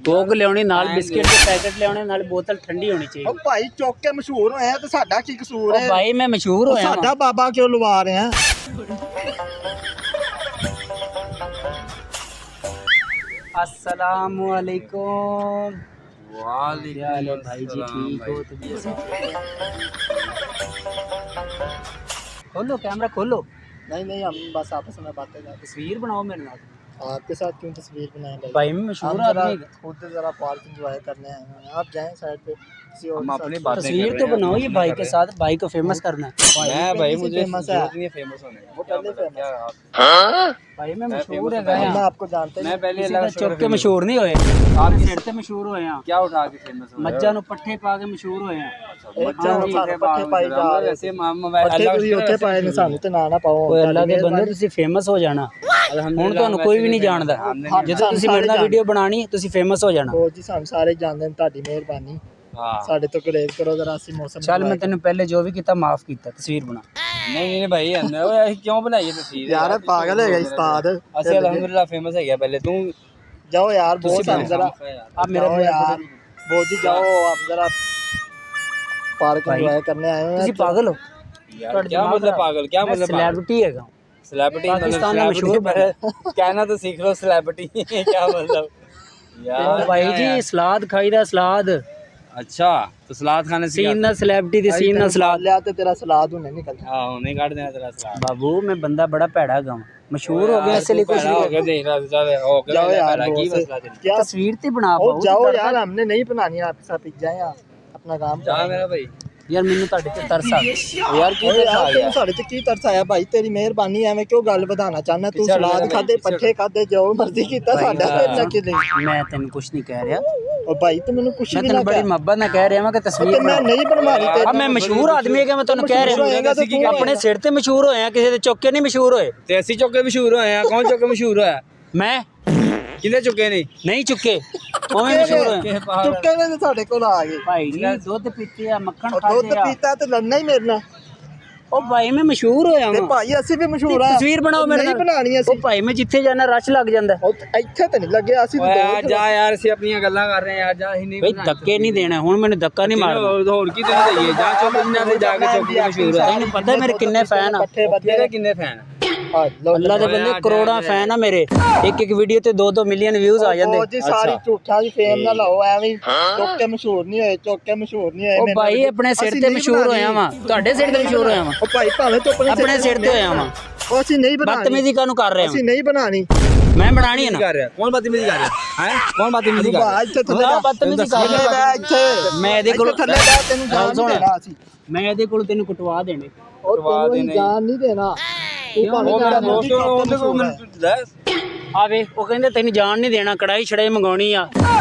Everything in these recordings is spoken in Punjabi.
ਕੋਕ ਲਿਆਉਣੀ ਨਾਲ ਬਿਸਕਿਟ ਦੇ ਪੈਕਟ ਲਿਆਉਣੇ ਨਾਲ ਬੋਤਲ ਠੰਡੀ ਹੋਣੀ ਚਾਹੀਦੀ। ਉਹ ਭਾਈ ਚੁੱਕ ਕੇ ਮਸ਼ਹੂਰ ਹੋਏ ਆ ਤੇ ਸਾਡਾ ਕੀ ਕਸੂਰ ਹੈ? ਭਾਈ ਮੈਂ ਮਸ਼ਹੂਰ ਹੋਇਆ ਸਾਡਾ ਬਾਬਾ ਕਿਉਂ ਲਵਾ ਰਹੇ ਆ? अस्सलाम वालेकुम। वालेकुम भाई जी ठीक हो? खोलो कैमरा खोलो। नहीं हम बस आपस में बातें करते। तस्वीर बनाओ मेरे नाल। आपके साथ क्यों तस्वीर बनाए भाई मैं मशहूर आदमी खुद जरा पार्क एंजॉय करने आए हैं। आप जाएं साइड पे किसी और हम अपनी के साथ। बातें तस्वीर तो बनाओ ये भाई के साथ, भाई को फेमस करना है। मैं भाई मुझे फेमस है जरूरत नहीं है फेमस होने का। वो पहले फेमस भाई मैं मशहूर famous है हूं। गया मैं आपको जानते मैं पहले किसी अल्लाह का का शुक्र चुप के famous मशहूर नहीं होए, आप सिर ते मशहूर होए हैं। क्या उठा के फेमस हो मज्जा नु पट्ठे पा के मशहूर होए हैं। मज्जां नूं सानूं पट्ठे पाई जा रहे। वैसे मोबाइल पट्टे अल्लाह ਤੁਸੀਂ ਉੱਥੇ ਪਾਏ ਨੇ ਸਾਨੂੰ ਤੇ ਨਾ ਪਾਓ। कोई अल्लाह दे बंदे ਤੁਸੀਂ ਫੇਮਸ ਹੋ ਜਾਣਾ। ਹੁਣ ਤੁਹਾਨੂੰ ਕੋਈ ਵੀ ਨਹੀਂ ਜਾਣਦਾ। ਜਦੋਂ ਤੁਸੀਂ ਮੇਰੇ ਨਾਲ ਵੀਡੀਓ ਬਣਾਣੀ ਤੁਸੀਂ ਫੇਮਸ ਹੋ ਜਾਣਾ। ਉਹ ਜੀ ਸਾਨੂੰ ਸਾਰੇ ਜਾਣਦੇ ਨੇ, ਤੁਹਾਡੀ ਮਿਹਰਬਾਨੀ। हां ਸਾਡੇ ਤੋਂ ਗੁਰੇਜ਼ ਕਰੋ ਜ਼ਰਾ ਅਸੀਂ ਮੌਸਮ ਚੱਲ ਮੈਂ ਤੈਨੂੰ ਪਹਿਲੇ ਜੋ ਵੀ ਕੀਤਾ ਮਾਫ ਕੀਤਾ। ਤਸਵੀਰ ਬਣਾ। नहीं भाई हमने ओए ऐसी क्यों बनाई है तस्वीर यार पागल है उस्ताद। असली अल्हम्दुलिल्लाह फेमस है गया पहले तू जाओ यार बहुत हम जरा आप मेरा जाओ यार वो जी जाओ आप जरा पार्क एंजॉय करने आए हैं। ਤੁਸੀਂ ਪਾਗਲ ਹੋ। यार क्या मतलब पागल क्या मतलब सेलिब्रिटी है सेलिब्रिटी पाकिस्तान में मशहूर कहना तो सीख लो सेलिब्रिटी क्या मतलब यार भाई जी सलाद खाईदा सलाद। अच्छा तो सलाद खाने से सीन ना सेलिब्रिटी दी सीन ना सलाद लिया तो तेरा सलाद होने निकल हां नहीं काट देना तेरा सलाद बाबू मैं बंदा बड़ा भैड़ा गया मशहूर हो गया इसलिए कुछ हो गया देख रहा चल हो गया जाओ यार की बहुत मसला तेरा क्या तस्वीर ते बना ओ पाओ जाओ यार हमने नहीं बनानी है, आपके साथ पिक जाए आप अपना काम जा मेरा भाई यार मैनू ਤੁਹਾਡੇ ਤੇ ਤਰਸ ਆ यार की तरह आ गया ਸਾਡੇ ਤੇ ਕੀ ਤਰਸ ਆਇਆ ਭਾਈ? ਤੇਰੀ ਮਿਹਰਬਾਨੀ ਐਵੇਂ ਕਿਉਂ ਗੱਲ ਵਧਾਣਾ ਚਾਹਨਾ? ਤੂੰ ਸਲਾਦ ਖਾਦੇ ਪੱਠੇ ਖਾਦੇ ਜੋ ਮਰਜ਼ੀ ਕੀਤਾ ਸਾਡਾ ਫਿਰ ਨਾ ਕਿਲੇ। ਮੈਂ ਤੈਨੂੰ ਕੁਛ ਨਹੀਂ ਕਹਿ ਰਿਹਾ। ਉਹ ਭਾਈ ਤੂੰ ਮੈਨੂੰ ਕੁਛ ਮੈਂ ਵੀ ਤੈਨੂੰ ਨਾ ਬੜੀ ਮੁਹੱਬਤ ਨਾਲ ਕਹਿ ਰਿਹਾ ਹਾਂ ਕਿ ਤਸਵੀਰ ਮੈਂ ਨਹੀਂ ਬਣਵਾਣੀ ਤੇ ਆ ਮੈਂ ਮਸ਼ਹੂਰ ਆਦਮੀ ਹੈ ਕਿ ਮੈਂ ਤੁਹਾਨੂੰ ਕਹਿ ਰਿਹਾ ਆਪਣੇ ਸਿਰ ਤੇ ਮਸ਼ਹੂਰ ਹੋਏ ਆ, ਕਿਸੇ ਦੇ ਚੁੱਕ ਕੇ ਨਹੀਂ ਮਸ਼ਹੂਰ ਹੋਏ। ਤੇ ਅਸੀਂ ਚੁੱਕੇ ਮਸ਼ਹੂਰ ਹੋਏ ਆ ਕੌਣ ਚੁੱਕੇ ਮਸ਼ਹੂਰ ਹੋਇਆ ਮੈਂ ਕਿੰਨੇ ਚੁੱਕੇ ਨਹੀਂ ਚੁੱਕੇ ਉਵੇਂ ਮਸ਼ਹੂਰ ਹੋਏ ਚੁੱਕੇ ਨੇ ਸਾਡੇ ਕੋਲ ਆ ਗਏ। ਭਾਈ ਜੀ ਦੁੱਧ ਪੀਤੇ ਆ ਮੱਖਣ ਦੁੱਧ ਖਾਦੇ ਆ। ਪੀਤਾ ਤੇ ਲੜਨਾ ਹੀ ਮੇਰੇ ਨਾਲ। ਉਹ ਭਾਈ ਮੈਂ ਮਸ਼ਹੂਰ ਹੋਇਆ ਤੇ ਹਾਂ। ਭਾਈ ਅਸੀਂ ਵੀ ਮਸ਼ਹੂਰ ਆ। ਤਸਵੀਰ ਬਣਾਓ ਮੇਰੇ ਨਹੀਂ ਨਾਲ। ਬਣਾਣੀ ਉਹ ਅਸੀਂ। ਭਾਈ ਮੈਂ ਜਿੱਥੇ ਜਾਣਾ ਰਸ਼ ਲੱਗ ਜਾਂਦਾ। ਇੱਥੇ ਤੇ ਨਹੀਂ ਲੱਗਿਆ ਅਸੀਂ ਓਏ ਯਾਰ ਜਾ ਯਾਰ ਅਸੀਂ ਆਪਣੀਆਂ ਗੱਲਾਂ ਕਰ ਰਹੇ ਆ ਯਾਰ ਜਾ ਅਸੀਂ ਨਹੀਂ ਬਈ ਧੱਕੇ ਨਹੀਂ ਦੇਣਾ ਹੁਣ ਮੈਨੂੰ ਧੱਕਾ ਨਹੀਂ ਮਾਰਨਾ। ਹੋਰ ਕੀ ਤੈਨੂੰ ਦਈਏ ਜਾ ਚੁੱਪ ਇਹਨਾਂ ਦੇ ਜਾ ਕੇ ਚੁੱਕੀ ਮਸ਼ਹੂਰ ਹੋਇਆ ਤੈਨੂੰ ਪਤਾ ਮੇਰੇ ਕਿੰਨੇ ਫੈਨ ਆ? ਤੇਰੇ ਕਿੰਨੇ ਫੈਨ ਅੱਲਾ ਦੇ ਬੰਦੇ ਕਰੋੜਾਂ ਫੈਨ ਆ ਮੇਰੇ। ਇੱਕ ਵੀਡੀਓ ਤੇ 2-2 ਮਿਲੀਅਨ ਵਿਊਜ਼ ਆ ਜਾਂਦੇ। ਉਹ ਜੀ ਸਾਰੀ ਝੂਠਾਂ ਦੀ ਫੇਮ ਨਾ ਲਾਓ ਐਵੇਂ ਚੁੱਕ ਕੇ ਮਸ਼ਹੂਰ ਨਹੀਂ ਹੋਏ, ਚੁੱਕ ਕੇ ਮਸ਼ਹੂਰ ਨਹੀਂ ਹੋਏ। ਉਹ ਭਾਈ ਆਪਣੇ ਸਿਰ ਤੇ ਮਸ਼ਹੂਰ ਹੋਇਆ ਵਾਂ, ਤੁਹਾਡੇ ਸਿਰ ਤੇ ਮਸ਼ਹੂਰ ਹੋਇਆ ਵਾਂ। ਉਹ ਭਾਈ ਭਾਵੇਂ ਤੂੰ ਆਪਣੇ ਸਿਰ ਤੇ ਹੋਇਆ ਵਾਂ। ਉਹ ਅਸੀਂ ਨਹੀਂ ਬਣਾਣੀ। ਬਦਤਮੀਜ਼ੀ ਕਾਹਨੂੰ ਕਰ ਰਹੇ ਅਸੀਂ ਹੋ? ਨਹੀਂ ਬਣਾਣੀ। ਮੈਂ ਬਣਾਣੀ ਹੈ ਨਾ। ਕਰ ਰਿਹਾ ਕੌਣ ਬਦਤਮੀਜ਼ੀ ਕਰ ਰਿਹਾ ਹੈ ਕੌਣ ਬਦਤਮੀਜ਼ੀ ਕਰ ਰਿਹਾ ਇੱਥੇ ਥੱਲੇ ਮੈਂ ਬਦਤਮੀਜ਼ੀ ਕਰ ਰਿਹਾ। ਇੱਥੇ ਮੈਂ ਇਹਦੇ ਕੋਲ ਥੱਲੇ ਬੈ ਤੈਨੂੰ ਜਾਣ ਨਹੀਂ ਦੇਣਾ ਅਸੀਂ। ਮੈਂ ਇਹਦੇ ਕੋਲ ਤੈਨੂੰ ਕਟਵਾ ਦੇਣੇ। ਉਹ ਤੈਨੂੰ ਜਾਣ ਨਹੀਂ ਦੇਣਾ। ਤੂੰ ਭਾਵੇਂ ਉਹ ਮੇਰਾ ਜਿਹੜਾ ਦੋਸਤ ਉਹਦੇ ਕੋਲ ਮੈਨੂੰ ਦੱਸ ਆ ਵੇ ਉਹ ਕਹਿੰਦੇ ਤੈਨੂੰ ਜਾਣ ਨਹੀਂ ਦੇਣਾ। ਕੜਾਈ ਛੜਾਈ ਮੰਗਾਉਣੀ ਆ,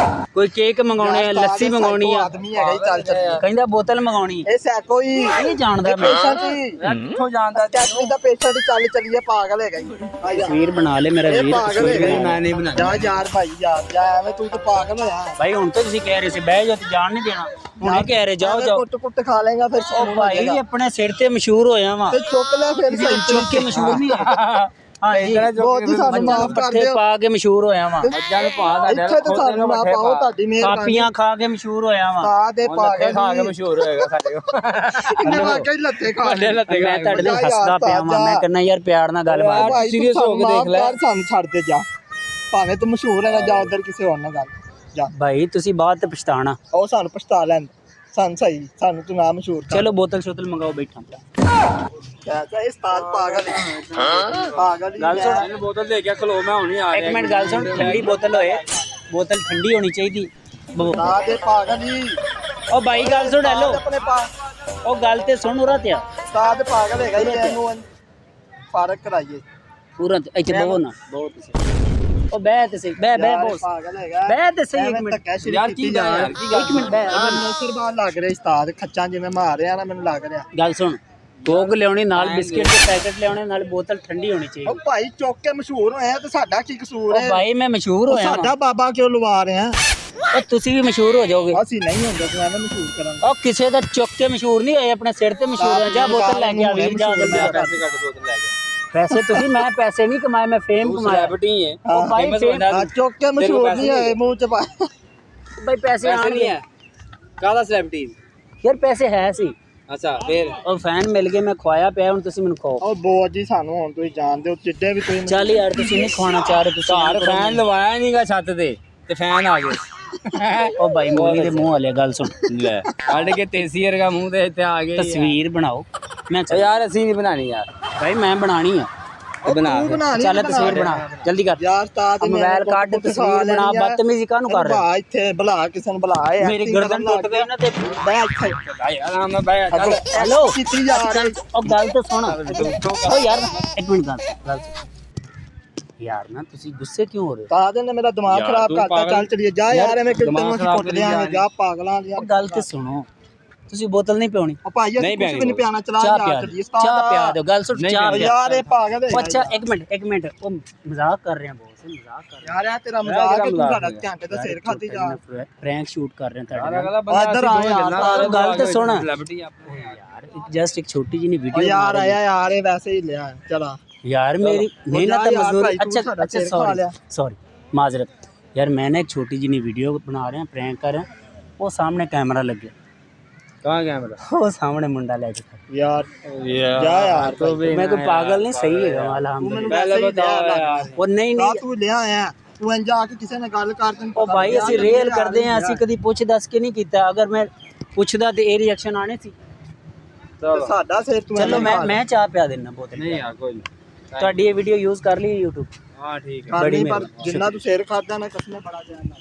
ਕੋਈ ਕੇਕ ਮੰਗਾਉਣੇ ਆ, ਲੱਸੀ ਮੰਗਾਉਣੀ ਆ, ਆਦਮੀ ਹੈਗਾ ਹੀ ਚੱਲ ਚੱਲ। ਕਹਿੰਦਾ ਬੋਤਲ ਮੰਗਾਉਣੀ। ਇਹ ਸੈ ਕੋਈ ਇਹ ਜਾਣਦਾ ਮੈਂ। ਕਿੱਥੋਂ ਜਾਣਦਾ ਟੈਕਸੀ ਦਾ ਪੇਸ਼ੈਂਟ ਚੱਲ ਚੱਲੀਏ ਪਾਗਲ ਹੈਗਾ ਹੀ। ਆ ਜਾ ਤਸਵੀਰ ਬਣਾ ਲੈ ਮੇਰਾ ਇਹ ਵੀਰ। ਪਾਗਲ ਹੈਗਾ ਹੀ। ਮੈਂ ਨਹੀਂ ਬਣਾਇਆ ਜਾ ਯਾਰ ਭਾਈ ਜਾ ਐਵੇਂ ਤੂੰ ਤਾਂ ਪਾਗਲ ਹੋਇਆ। ਭਾਈ ਹੁਣ ਤਾਂ ਤੁਸੀਂ ਕਹਿ ਰਹੇ ਸੀ ਬਹਿ ਜਾ ਤੇ ਜਾਣ ਨਹੀਂ ਦੇਣਾ। ਹੁਣ ਇਹ ਕਹਿ ਰਹੇ ਜਾਓ ਜਾਓ। ਕੁੱਟ ਕੁੱਟ ਖਾ ਲੇਗਾ ਫਿਰ ਉਹ ਭਾਈ ਆਪਣੇ ਸਿਰ ਤੇ ਮਸ਼ਹੂਰ ਹੋਇਆ ਵਾਂ। ਤੇ ਚੁੱਕ ਲੈ ਫਿਰ ਸਹੀ ਚੁੱਕ ਕੇ ਮਸ਼ਹੂਰ ਨਹੀਂ ਹੋਇਆ। ਹਾਂਜੀ ਬਹੁਤ ਜੀ ਸਾਨੂੰ ਮਾਫ ਕਰ ਪੱਠੇ ਦਿਓ। ਪਾ ਕੇ ਮਸ਼ਹੂਰ ਹੋਇਆ ਵਾਂ। ਮੱਝਾਂ ਨੂੰ ਪਾ ਸਾਡਾ ਇੱਥੇ ਤੇ ਸਾਨੂੰ ਨਾ ਪਾਓ, ਤੁਹਾਡੀ ਮਿਹਰਬਾਨੀ। ਕਾਪੀਆਂ ਖਾ ਕੇ ਮਸ਼ਹੂਰ ਹੋਇਆ ਵਾਂ। ਕਾ ਦੇ ਪਾਗਲ ਖਾ ਕੇ ਮਸ਼ਹੂਰ ਹੋਏਗਾ ਸਾਡੇ ਕੋਲ ਇਹਨੇ ਵਾਕਈ ਲੱਤੇ ਖਾ ਲਏ। ਮੈਂ ਤੁਹਾਡੇ ਨਾਲ ਹੱਸਦਾ ਪਿਆ ਵਾਂ। ਮੈਂ ਕਹਿੰਦਾ ਯਾਰ ਪਿਆਰ ਨਾਲ ਗੱਲਬਾਤ। ਭਾਈ serious ਤੂੰ ਹੋ ਕੇ ਦੇਖ ਲੈ। ਸਾਨੂੰ ਛੱਡ ਦੇ ਜਾ। ਭਾਵੇਂ ਤੂੰ ਮਸ਼ਹੂਰ ਹੈਗਾ ਜਾ ਉਧਰ ਕਿਸੇ ਹੋਰ ਨਾਲ ਗੱਲ ਜਾ। ਭਾਈ ਤੁਸੀਂ ਬਾਅਦ ਤੇ ਪਛਤਾਣਾ। ਉਹ ਸਾਨੂੰ ਪਛਤਾ ਲੈਣ ਸਾਨੂੰ ਸਹੀ ਸਾਨੂੰ ਤੂੰ ਨਾ ਮਸ਼ਹੂਰ ਕਰ। ਚਲੋ ਬੋਤਲ ਸ਼ੋਤਲ ਮੰਗਾਓ ਬੈਠਾ। ਕਹਿਤਾ ਇਹ ਉਸਤਾਦ ਪਾਗਲ ਹੈ। ਪਾਗਲ ਹੀ ਗੱਲ ਹੈ। ਸੁਣ। ਇਹਨੂੰ ਬੋਤਲ ਦੇ ਕੇ ਖਲੋ ਮੈਂ ਹੁਣੀ ਆ ਇੱਕ ਮਿੰਟ ਗੱਲ ਸੁਣ। ਠੰਡੀ ਬੋਤਲ ਹੋਏ, ਬੋਤਲ ਠੰਡੀ ਹੋਣੀ ਚਾਹੀਦੀ। ਨਾ ਦੇ ਪਾਗਲ ਹੀ। ਉਹ ਭਾਈ ਗੱਲ ਸੁਣ ਹੈਲੋ। ਆਪਣੇ ਪਾ ਉਹ ਗੱਲ ਤੇ ਸੁਣ ਉਰਾ ਤੇ ਆ ਉਸਤਾਦ ਪਾਗਲ ਹੈਗਾ ਹੀ ਇਹਨੂੰ ਫਰਕ ਕਰਾਈਏ ਪੂਰਾ ਇੱਥੇ ਬਹੋ ਨਾ ਬਹੁਤ ਉਹ ਬਹਿ ਤੇ ਸਹੀ ਬਹਿ ਬੋਸ ਪਾਗਲ ਹੈਗਾ। ਬਹਿ ਤੇ ਸਹੀ ਇੱਕ ਮਿੰਟ ਯਾਰ ਕੀ ਗੱਲ ਯਾਰ ਕੀ ਗੱਲ ਇੱਕ ਮਿੰਟ ਬਹਿ ਨੌਸਰਬਾਨ ਲੱਗ ਰਿਹਾ ਉਸਤਾਦ ਖੱਚਾਂ ਜਿਵੇਂ ਮਾਰ ਰਿਹਾ ਨਾ ਮੈਨੂੰ ਲੱਗ ਰਿਹਾ। ਗੱਲ ਸੁਣ ਕੋਕ ਲਿਆਉਣੀ ਨਾਲ ਬਿਸਕਿਟ ਦੇ ਪੈਕਟ ਲਿਆਉਣੇ ਨਾਲ ਬੋਤਲ ਠੰਡੀ ਹੋਣੀ ਚਾਹੀਦੀ। ਉਹ ਭਾਈ ਚੁੱਕ ਕੇ ਮਸ਼ਹੂਰ ਹੋਏ ਆ ਤੇ ਸਾਡਾ ਕੀ ਕਸੂਰ ਉਹ ਹੈ? ਭਾਈ ਮੈਂ ਮਸ਼ਹੂਰ ਹੋਇਆ ਸਾਡਾ ਬਾਬਾ ਕਿਉਂ ਲਵਾ ਰਹੇ ਆ? ਉਹ ਤੁਸੀਂ ਵੀ ਮਸ਼ਹੂਰ ਹੋ ਜਾਓਗੇ। ਅਸੀਂ ਨਹੀਂ ਹੁੰਦੇ ਤੂੰ ਐਵੇਂ ਮਸ਼ਹੂਰ ਕਰਾਂਗਾ। ਉਹ ਕਿਸੇ ਦਾ ਚੁੱਕ ਕੇ ਮਸ਼ਹੂਰ ਨਹੀਂ ਹੋਏ, ਆਪਣੇ ਸਿਰ ਤੇ ਮਸ਼ਹੂਰ ਹੋਏ। ਜਾ ਬੋਤਲ ਲੈ ਕੇ ਆ ਵੀਰ ਜਾ ਜਲਦੀ। ਪੈਸੇ ਕੱਢ ਬੋਤਲ ਲੈ ਕੇ ਪੈਸੇ ਤੁਸੀਂ ਮੈਂ ਪੈਸੇ ਨਹੀਂ ਕਮਾਏ, ਮੈਂ ਫੇਮ ਕਮਾਇਆ। ਸੈਲਿਬ੍ਰਿਟੀ ਹੈ ਉਹ ਭਾਈ ਫੇਮ ਚੁੱਕ ਕੇ ਮਸ਼ਹੂਰ ਨਹੀਂ ਹੋਏ ਮੂੰਹ ਚ ਪਾ। ਭਾਈ ਪੈਸੇ ਪੈਸੇ ਨਹੀਂ ਆਣਗੇ ਹੈ ਕਾਹਦਾ ਸੈਲਿਬ੍ਰਿਟੀ ਯਾਰ ਪੈਸੇ ਹੈ ਸੀ ਅੱਛਾ ਫਿਰ ਉਹ ਫੈਨ ਮਿਲ ਗਏ ਮੈਂ ਖਵਾਇਆ ਪਿਆ ਹੁਣ ਤੁਸੀਂ ਮੈਨੂੰ ਖਾਓ ਉਹ ਬੋਝ ਜੀ ਸਾਨੂੰ ਹੁਣ ਤੁਸੀਂ ਜਾਣਦੇ ਹੋ ਜਿੱਡੇ ਵੀ ਤੁਸੀਂ ਚੱਲ ਯਾਰ ਤੁਸੀਂ ਨਹੀਂ ਖਵਾਉਣਾ ਚਾਹ ਰਹੇ ਤੁਸੀਂ ਘਰ ਫੈਨ ਲਵਾਇਆ ਨਹੀਂਗਾ ਛੱਤ ਤੇ ਫੈਨ ਆ ਗਏ ਉਹ ਭਾਈ ਮੂਲੀ ਦੇ ਮੂੰਹ ਵਾਲੇ ਗੱਲ ਸੁਣ ਲੈ ਕੱਢ ਕੇ ਤੇਸੀ ਵਰਗਾ ਮੂੰਹ ਤੇ ਇੱਥੇ ਆ ਗਏ ਤਸਵੀਰ ਬਣਾਓ ਮੈਂ ਓ ਯਾਰ ਅਸੀਂ ਨਹੀਂ ਬਣਾਣੀ ਯਾਰ ਭਾਈ ਮੈਂ ਬਣਾਣੀ ਆ ਤੇ ਬਣਾ ਤੂੰ ਬਣਾ ਨਹੀਂ ਚੱਲ ਤਸਵੀਰ ਬਣਾ ਜਲਦੀ ਕਰ ਯਾਰ ਉਸਤਾਦ ਮੋਬਾਈਲ ਕੱਢ ਤਸਵੀਰ ਬਣਾ ਬਦਤਮੀਜ਼ੀ ਕਾਹਨੂੰ ਕਰ ਰਿਹਾ ਬੁਲਾ ਇੱਥੇ ਬੁਲਾ ਕਿਸੇ ਨੂੰ ਬੁਲਾ ਇਹ ਮੇਰੀ ਗਰਦਨ ਟੁੱਟ ਗਈ ਨਾ ਤੇ ਬੈ ਇੱਥੇ ਆਰਾਮ ਨਾਲ ਬਹਿ ਚੱਲ ਹੈਲੋ ਕਿੱਥੇ ਜਾ ਰਹੇ ਉਹ ਗੱਲ ਤਾਂ ਸੁਣ ਓ ਯਾਰ ਇੱਕ ਮਿੰਟ ਗੱਲ ਸੁਣ ਯਾਰ ਨਾ ਤੁਸੀਂ ਗੁੱਸੇ ਕਿਉਂ ਹੋ ਰਹੇ ਹੋ ਉਸਤਾਦ ਨੇ ਮੇਰਾ ਦਿਮਾਗ ਯਾਰ ਖਰਾਬ ਤੂੰ ਕਰਤਾ ਪਾਗਲ- ਚੱਲ ਚਲੀਏ ਜਾ ਯਾਰ ਐਵੇਂ ਕਿਤੇ ਦਿਮਾਗ ਨੂੰ ਅਸੀਂ ਖਰਾਬ ਕੁੱਟ ਦਿਆਂਗੇ ਜਾ ਪਾਗਲਾਂ ਦੀ ਉਹ ਗੱਲ ਤੇ ਸੁਣੋ ਤੁਸੀਂ ਬੋਤਲ ਨਹੀਂ ਪਿਉਣੀ ਉਹ ਭਾਈ ਅਸੀਂ ਨਹੀਂ ਕੁਝ ਵੀ ਨਹੀਂ ਪਿਆਣੀ ਪਿਆਣਾ ਚਲਾ ਚਾਹ ਜਾ ਪਿਆ ਚਲੀਏ ਦਿਓ ਚਾਹ ਪਿਆ ਦਿਓ ਗੱਲ ਸੁਣ ਨਹੀਂ ਚਾਹ ਪਿਆ ਯਾਰ ਇਹ ਪਾਗਲ ਹੈ ਉਹ ਅੱਛਾ ਇੱਕ ਮਿੰਟ ਉਹ ਮਜ਼ਾਕ ਕਰ ਰਹੇ ਆ ਬਹੁਤ ਮਜ਼ਾਕ ਕਰ ਰਹੇ ਯਾਰ ਇਹ ਤੇਰਾ ਮਜ਼ਾਕ ਹੈ ਤੂੰ ਸਾਡਾ ਘੰਟੇ ਦਾ ਸਿਰ ਖਾਤੀ ਜਾ ਪ੍ਰੈਂਕ ਸ਼ੂਟ ਕਰ ਰਹੇ ਆ ਤੁਹਾਡੇ ਯਾਰ ਨਾਲ ਅਗਲਾ ਬੰਦਾ ਇੱਧਰ ਆ ਯਾਰ, ਗੱਲ ਤਾਂ ਸੁਣ। ਸੈਲਿਬ੍ਰਿਟੀ ਆਪੋ ਯਾਰ ਜਸਟ ਇੱਕ ਛੋਟੀ ਜਿਹੀ ਉਹ ਵੀਡੀਓ ਯਾਰ ਆਇਆ ਯਾਰ ਇਹ ਵੈਸੇ ਹੀ ਲਿਆ ਚਲਾ यार मेरी मेहनत जा यार मजदूरी भाई, तू अच्छा साਡਾ अच्छा सिर खा सॉरी लिया। सॉरी माजरत यार मैंने एक छोटी जी वीडियो बना रहे हैं प्रैंक कर रहे हैं वो सामने कैमरा लग गया कहाँ कैमरा वो सामने मुंडा लेके खड़ा। यार यार जा यार तो भी मैं कोई पागल नहीं सही है अल्हम्दुलिल्लाह पहले बताओ यार और नहीं ਨਾ नहीं ਤੂੰ ਲਿਆ ਆਇਆ ਤੂੰ ਇੰਜ ਆ ਕੇ ਕਿਸੇ ਨਾਲ ਗੱਲ ਕਰ ਤੈਨੂੰ ਉਹ ਭਾਈ ਅਸੀਂ ਰੇਲ ਕਰਦੇ ਹਾਂ ਅਸੀਂ ਕਦੀ ਪੁੱਛ ਦੱਸ ਕੇ ਨਹੀਂ ਕੀਤਾ ਅਗਰ ਮੈਂ ਪੁੱਛਦਾ ਤੇ ਇਹ ਰਿਐਕਸ਼ਨ ਆਣੇ ਸੀ चलो ਸਾਡਾ ਸਿਰ ਤੂੰ ਚਲੋ ਮੈਂ ਚਾਹ ਪਿਆ ਦੇਣਾ ਬੋਤਲ नहीं यार कोई नहीं ਤੁਹਾਡੀ ਇਹ ਵੀਡੀਓ ਯੂਜ਼ ਕਰ ਲਈ YouTube हाँ ठीक है ਕਰ ਲਈ ਬੜੀ ਪਰ ਜਿੰਨਾ ਤੂੰ ਸਿਰ ਖਾਦਾ ਨਾ ਕਸਮੇ ਬੜਾ ਜਾਣਾ